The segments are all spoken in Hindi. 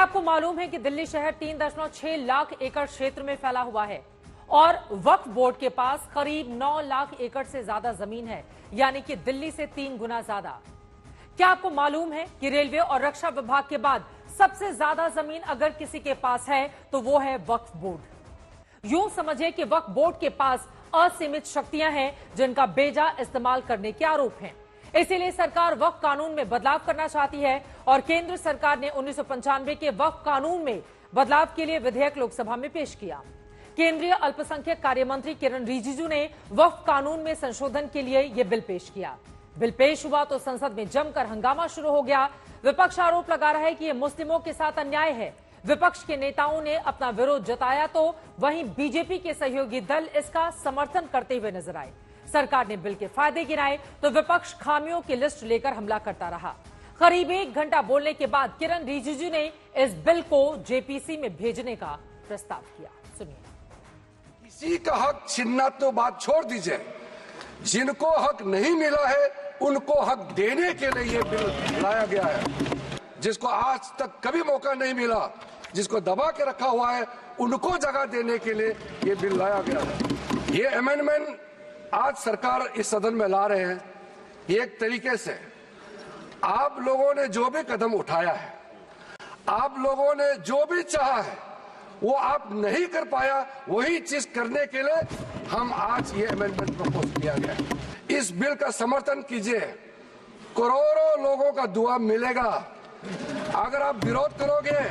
आपको मालूम है कि दिल्ली शहर 3.6 लाख एकड़ क्षेत्र में फैला हुआ है और वक्फ बोर्ड के पास करीब 9 लाख एकड़ से ज्यादा जमीन है, यानी कि दिल्ली से 3 गुना ज्यादा। क्या आपको मालूम है कि रेलवे और रक्षा विभाग के बाद सबसे ज्यादा जमीन अगर किसी के पास है तो वो है वक्फ बोर्ड। यूं समझे कि वक्फ बोर्ड के पास असीमित शक्तियां हैं जिनका बेजा इस्तेमाल करने के आरोप हैं। इसीलिए सरकार वक्फ कानून में बदलाव करना चाहती है और केंद्र सरकार ने 1995 के वक्फ कानून में बदलाव के लिए विधेयक लोकसभा में पेश किया। केंद्रीय अल्पसंख्यक कार्य मंत्री किरण रिजिजू ने वक्फ कानून में संशोधन के लिए यह बिल पेश किया। बिल पेश हुआ तो संसद में जमकर हंगामा शुरू हो गया। विपक्ष आरोप लगा रहा है कि यह मुस्लिमों के साथ अन्याय है। विपक्ष के नेताओं ने अपना विरोध जताया तो वहीं बीजेपी के सहयोगी दल इसका समर्थन करते हुए नजर आए। सरकार ने बिल के फायदे गिनाए तो विपक्ष खामियों की लिस्ट लेकर हमला करता रहा। करीब 1 घंटा बोलने के बाद किरण रिजिजू ने इस बिल को जेपीसी में भेजने का प्रस्ताव किया। सुनिए। किसी का हक छीनना तो बात छोड़ दीजिए, जिनको हक नहीं मिला है उनको हक देने के लिए ये बिल लाया गया है। जिसको आज तक कभी मौका नहीं मिला, जिसको दबा के रखा हुआ है, उनको जगह देने के लिए ये बिल लाया गया है। ये अमेंडमेंट आज सरकार इस सदन में ला रहे हैं। एक तरीके से आप लोगों ने जो भी कदम उठाया है, आप लोगों ने जो भी चाहा है, वो आप नहीं कर पाया, वही चीज करने के लिए हम आज ये अमेंडमेंट प्रपोज किया गया है। इस बिल का समर्थन कीजिए, करोड़ों लोगों का दुआ मिलेगा। अगर आप विरोध करोगे,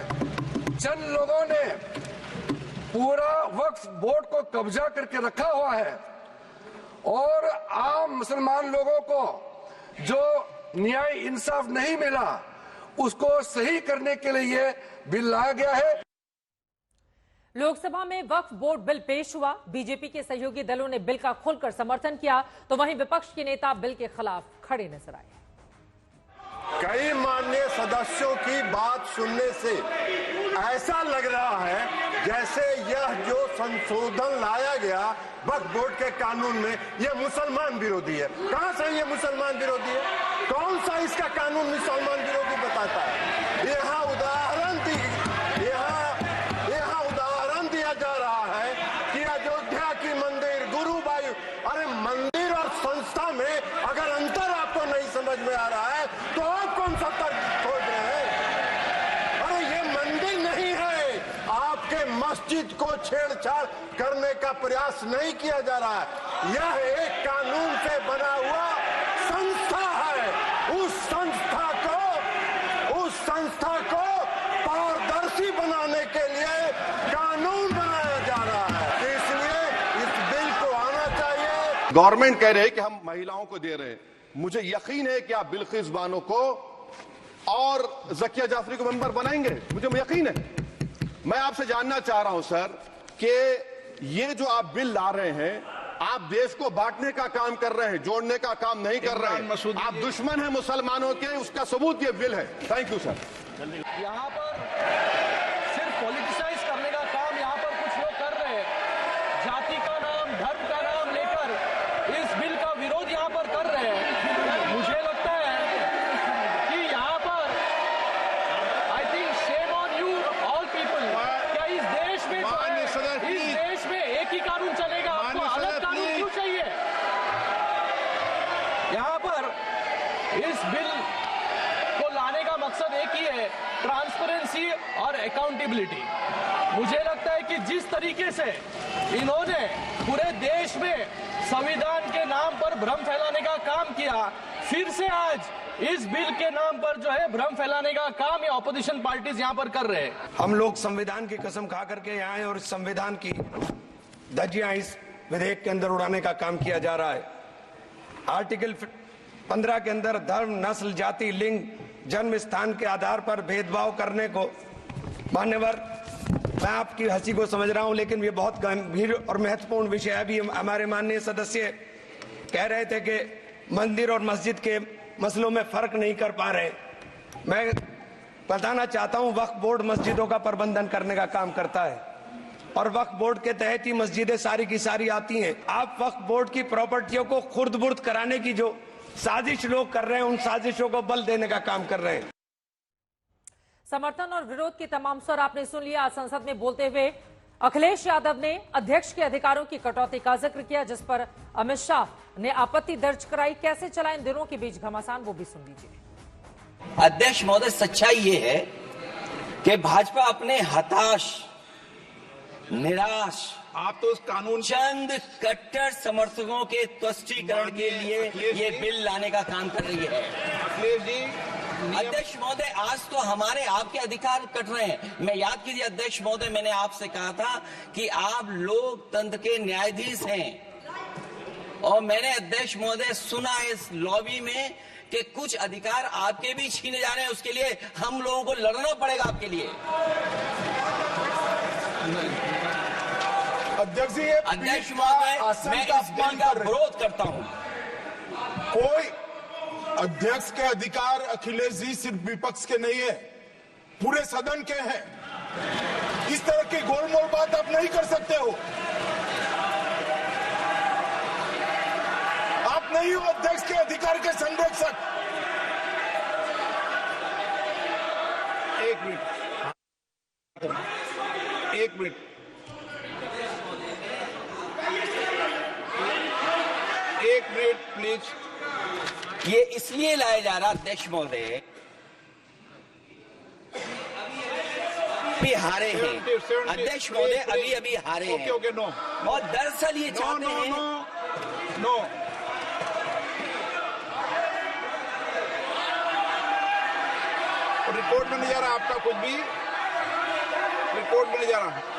चंद लोगों ने पूरा वक्फ बोर्ड को कब्जा करके रखा हुआ है और आम मुसलमान लोगों को जो न्याय इंसाफ नहीं मिला उसको सही करने के लिए ये बिल लाया गया है। लोकसभा में वक्फ बोर्ड बिल पेश हुआ। बीजेपी के सहयोगी दलों ने बिल का खुलकर समर्थन किया तो वहीं विपक्ष के नेता बिल के खिलाफ खड़े नजर आए। कई माननीय सदस्यों की बात सुनने से ऐसा लग रहा है जैसे यह जो संशोधन लाया गया वक्फ बोर्ड के कानून में यह मुसलमान विरोधी है। कहां से ये मुसलमान विरोधी है? कौन सा इसका कानून मुसलमान विरोधी बताता है? यहाँ उदाहरण दिया जा रहा है कि अयोध्या की मंदिर गुरुबाई, अरे मंदिर और संस्था में अगर अंतर आपको नहीं समझ में आ रहा है तो आप कौन सा तर्क खोज रहे हैं? अरे ये मंदिर नहीं है, आपके मस्जिद को छेड़छाड़ करने का प्रयास नहीं किया जा रहा है। यह एक कानून से बना हुआ संस्था है। उस संस्था को पारदर्शी बनाने के लिए कानून बनाया जा रहा है। इसलिए इस बिल को आना चाहिए। गवर्नमेंट कह रहे हैं कि हम महिलाओं को दे रहे हैं। मुझे यकीन है कि आप बिल्किस बानो को और जकिया जाफरी को मेंबर बनाएंगे, मुझे यकीन है। मैं आपसे जानना चाह रहा हूं सर कि ये जो आप बिल ला रहे हैं, आप देश को बांटने का काम कर रहे हैं, जोड़ने का काम नहीं कर रहे हैं। आप दुश्मन हैं मुसलमानों के, उसका सबूत ये बिल है। Thank you sir. यहाँ पर सिर्फ पॉलिटिसाइज करने का काम यहाँ पर कुछ लोग कर रहे हैं। जाति का नाम, धर्म का नाम लेकर इस बिल का विरोध यहाँ पर कर रहे हैं। मुझे लगता है कि यहाँ पर I think shame on you all people. क्या इस देश में एक ही कानून चलेगा? आपको अलग कानून क्यों चाहिए? यहाँ पर इस बिल को लाने का मकसद एक ही है, ट्रांसपेरेंसी और अकाउंटेबिलिटी। मुझे लगता है कि जिस तरीके से इन्होंने पूरे देश में संविधान के नाम पर भ्रम फैलाने का काम किया, फिर से आज इस बिल के नाम पर जो है भ्रम फैलाने का काम ये ऑपोजिशन पार्टीज यहाँ पर कर रहे हैं। हम लोग संविधान की कसम खा करके यहाँ आए और इस संविधान की धज्जियां इस विधेयक के अंदर उड़ाने का काम किया जा रहा है। आर्टिकल 15 के अंदर धर्म, नस्ल, जाति, लिंग, जन्म स्थान के आधार पर भेदभाव करने को, मान्यवर मैं आपकी हंसी को समझ रहा हूं लेकिन ये बहुत गंभीर और महत्वपूर्ण विषय है। अभी हमारे माननीय सदस्य कह रहे थे कि मंदिर और मस्जिद के मसलों में फर्क नहीं कर पा रहे। मैं बताना चाहता हूं वक्फ बोर्ड मस्जिदों का प्रबंधन करने का काम करता है और वक्फ बोर्ड के तहत ही मस्जिदें सारी की सारी आती हैं। आप वक्फ बोर्ड की प्रॉपर्टियों को खुर्द बुर्द कराने की जो साजिश लोग कर रहे हैं, उन साजिशों को बल देने का काम कर रहे हैं। समर्थन और विरोध के तमाम स्वर आपने सुन लिया। आज संसद में बोलते हुए अखिलेश यादव ने अध्यक्ष के अधिकारों की कटौती का जिक्र किया, जिस पर अमित शाह ने आपत्ति दर्ज कराई। कैसे चला इन दिनों के बीच घमासान, वो भी सुन लीजिए। अध्यक्ष महोदय, सच्चाई ये है कि भाजपा अपने हताश, निराश, आप तो उस कानून चंद कट्टर समर्थकों के तुष्टीकरण के लिए ये बिल लाने का काम कर रही है। अखिलेश जी, अध्यक्ष महोदय, आज तो हमारे आपके अधिकार कट रहे हैं। मैं याद कीजिए अध्यक्ष महोदय, मैंने आपसे कहा था कि आप लोकतंत्र के न्यायाधीश हैं, और मैंने अध्यक्ष महोदय सुना इस लॉबी में कि कुछ अधिकार आपके भी छीने जा रहे हैं। उसके लिए हम लोगों को लड़ना पड़ेगा आपके लिए। अध्यक्ष जी, अध्यक्ष महोदय, मैं इस बिल का विरोध करता हूं। कोई अध्यक्ष के अधिकार अखिलेश जी सिर्फ विपक्ष के नहीं है, पूरे सदन के हैं। इस तरह की गोलमोल बात आप नहीं कर सकते हो। आप नहीं हो अध्यक्ष के अधिकार के संरक्षक। एक मिनट प्लीज। ये इसलिए लाया जा रहा अध्यक्ष महोदय, अभी हारे हैं अध्यक्ष महोदय, अभी हारे हैं। Okay, no. और दरअसल ये चाहते हैं नो। रिपोर्ट में नहीं जा रहा आपका कुछ भी, रिपोर्ट में नहीं जा रहा।